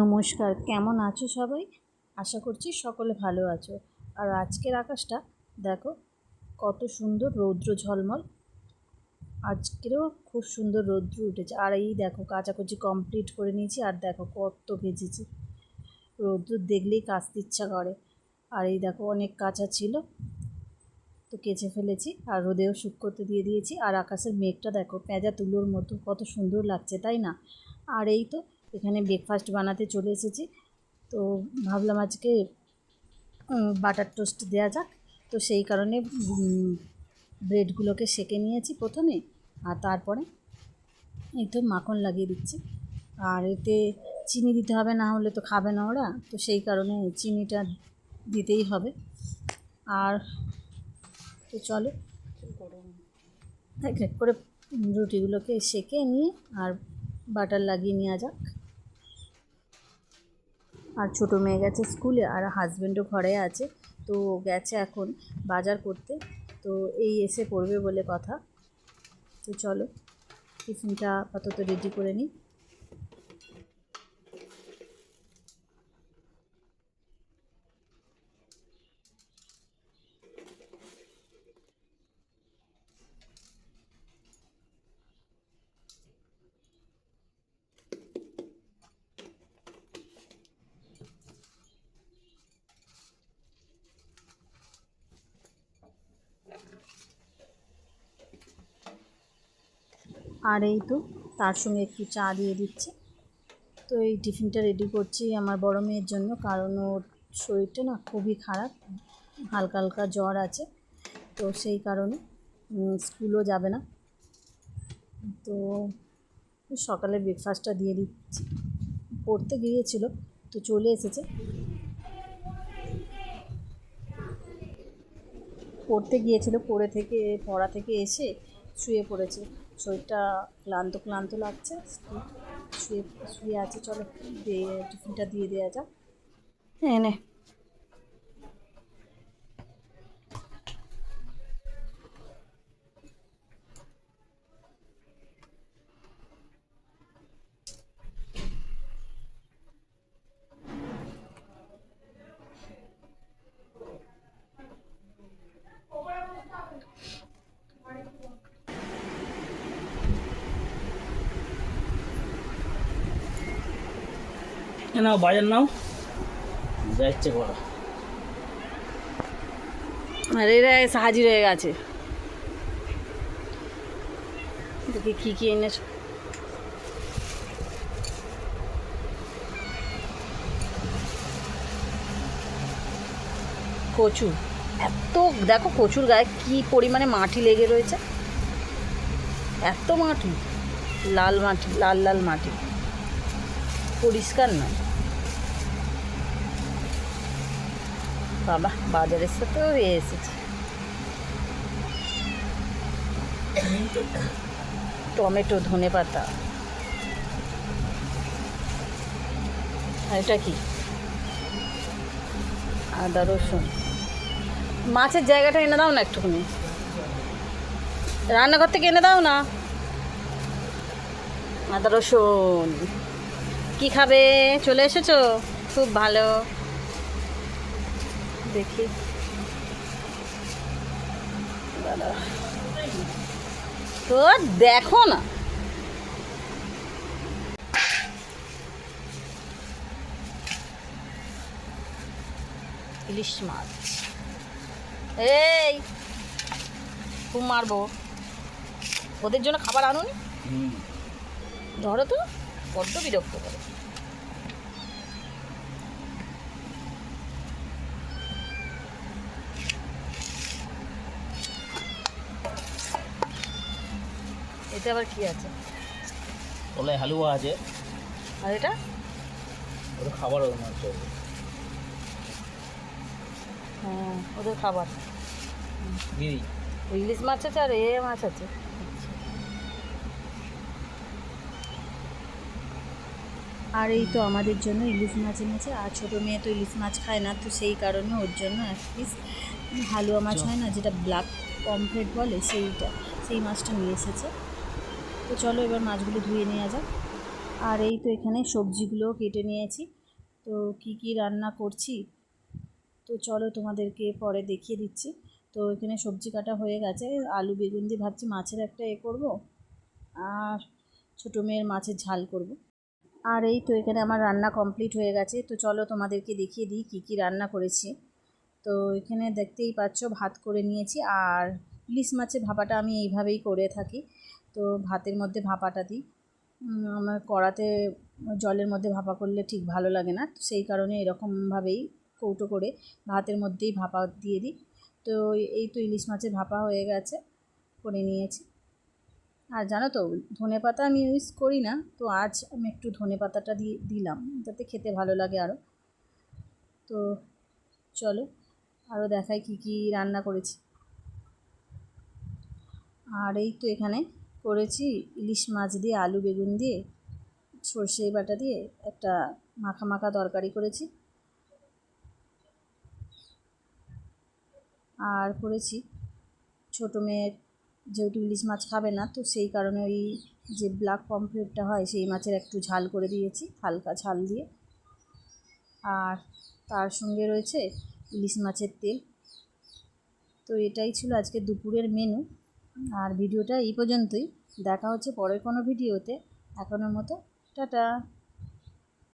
নমস্কার, কেমন আছো সবাই? আশা করছি সকলে ভালো আছো। আর আজকের আকাশটা দেখো, কত সুন্দর রৌদ্র ঝলমল। আজকেরও খুব সুন্দর রৌদ্র উঠেছে। আর এই দেখো, কাচাকুচি কমপ্লিট করে নিয়েছি। আর দেখো কত ভেজেছি, রৌদ্র দেখলেই কাচতে ইচ্ছা করে। আর এই দেখো, অনেক কাঁচা ছিল তো কেচে ফেলেছি, আর রোদেও শুকোতে দিয়ে দিয়েছি। আর আকাশের মেঘটা দেখো, পেঁজা তুলোর মতো কত সুন্দর লাগছে, তাই না? আর এই তো এখানে ব্রেকফাস্ট বানাতে চলে এসেছি। তো ভাবলাম আজকে বাটার টোস্ট দেওয়া যাক। তো সেই কারণে ব্রেডগুলোকে সেঁকে নিয়েছি প্রথমে, আর তারপরে এই তো মাখন লাগিয়ে দিচ্ছি। আর এতে চিনি দিতে হবে, না হলে তো খাবে না ওরা, তো সেই কারণে চিনিটা দিতেই হবে। আর তো চলো এক এক করে রুটিগুলোকে সেঁকে নিয়ে আর বাটার লাগিয়ে নেওয়া যাক। আর ছোটো মেয়ে গেছে স্কুলে, আর হাজব্যান্ডও ঘরে আছে। তো গেছে এখন বাজার করতে, তো এই এসে পড়বে বলে কথা। তো চলো টিফিনটা আপাতত রেডি করে নিই। আর এই তো তার সঙ্গে একটু চা দিয়ে দিচ্ছি। তো এই টিফিনটা রেডি করছি আমার বড় মেয়ের জন্য, কারণ ওর শরীরটা না খুবই খারাপ, হালকা হালকা জ্বর আছে। তো সেই কারণে স্কুলও যাবে না। তো সকালে ব্রেকফাস্টটা দিয়ে দিচ্ছি। পড়তে গিয়েছিল, তো চলে এসেছে। পড়া থেকে এসে শুয়ে পড়েছে। শরীরটা ক্লান্ত ক্লান্ত লাগছে, শুয়ে শুয়ে আছে। চলো টিফিনটা দিয়ে দেওয়া যাক। হ্যাঁ নে, নাও বাজার নাও, যা ইচ্ছে করো। আর এরা এসে হাজির হয়ে গেছে। দেখি কী কী এনেছ। কচু, এত দেখো কচুর গায়ে কী পরিমাণে মাটি লেগে রয়েছে, এত মাটি, লাল মাটি, লাল লাল মাটি, পরিষ্কার নয়। বাবা, বাজারের সাথেও এসেছে। টমেটো, ধনেপাতা, আর এটা কি, আদা রসুন। মাছের জায়গাটা এনে দাও না একটুখানি, রান্নাঘর থেকে এনে দাও না। আদা রসুন, কী খাবে? চলে এসেছো, খুব ভালো। দেখি দাদা, তো দেখো না, ইলিশ মাছ। এই খুব মারবো, ওদের জন্য খাবার আনুনি। ধরো তো, বড্ড বিরক্ত করে। এতে আবার কি আছে? তলায় হালুয়া আছে। আর এটা ওটা খাবার ওর মাছ। হ্যাঁ, ওদের খাবার। দিদি ইলিশ মাছ আছে আর এ মাছ আছে। আর এই তো আমাদের জন্য ইলিশ মাছ এনেছে। আর ছোটো মেয়ে তো ইলিশ মাছ খায় না, তো সেই কারণে ওর জন্য এক পিস হালুয়া মাছ হয় না, যেটা ব্ল্যাক পমফ্রেট বলে, সেই মাছটা নিয়ে এসেছে। তো চলো এবার মাছগুলো ধুয়ে নেওয়া যাক। আর এই তো এখানে সবজিগুলো কেটে নিয়েছি। তো কি কি রান্না করছি তো চলো তোমাদেরকে পরে দেখিয়ে দিচ্ছি। তো এখানে সবজি কাটা হয়ে গেছে, আলু বেগুন দিয়ে ভাবছি মাছের একটা করব, আর ছোটো মেয়ের মাছের ঝাল করব। আর এই তো এখানে আমার রান্না কমপ্লিট হয়ে গেছে। তো চলো তোমাদেরকে দেখিয়ে দিই কী কী রান্না করেছি। তো এখানে দেখতেই পাচ্ছ ভাত করে নিয়েছি, আর ইলিশ মাছের ভাপাটা আমি এইভাবেই করে থাকি। তো ভাতের মধ্যে ভাপাটা দিই, আমার কড়াতে জলের মধ্যে ভাপা করলে ঠিক ভালো লাগে না, তো সেই কারণে এরকমভাবেই কৌটো করে ভাতের মধ্যেই ভাপা দিয়ে দিই। তো এই তো ইলিশ মাছের ভাপা হয়ে গেছে, করে নিয়েছি। আর জানো তো ধনেপাতা আমি ইউজ করি না, তো আজ আমি একটু ধনেপাতাটা দিলাম যাতে খেতে ভালো লাগে আরও। তো চলো আরও দেখাই কী কী রান্না করেছি। আর এই তো এখানে করেছি ইলিশ মাছ দিয়ে আলু বেগুন দিয়ে সর্ষে বাটা দিয়ে একটা মাখা মাখা তরকারি করেছি। আর করেছি ছোটো মেয়ের যেহেতু ইলিশ মাছ খাবে না, তো সেই কারণে ওই যে ব্ল্যাক পমফ্রেটটা হয় সেই মাছের একটু ঝাল করে দিয়েছি, হালকা ঝাল দিয়ে। আর তার সঙ্গে রয়েছে ইলিশ মাছের তেল। তো এটাই ছিল আজকে দুপুরের মেনু। আর ভিডিওটা এই পর্যন্তই, দেখা হচ্ছে পরের কোনো ভিডিওতে। এখনের মতো টাটা।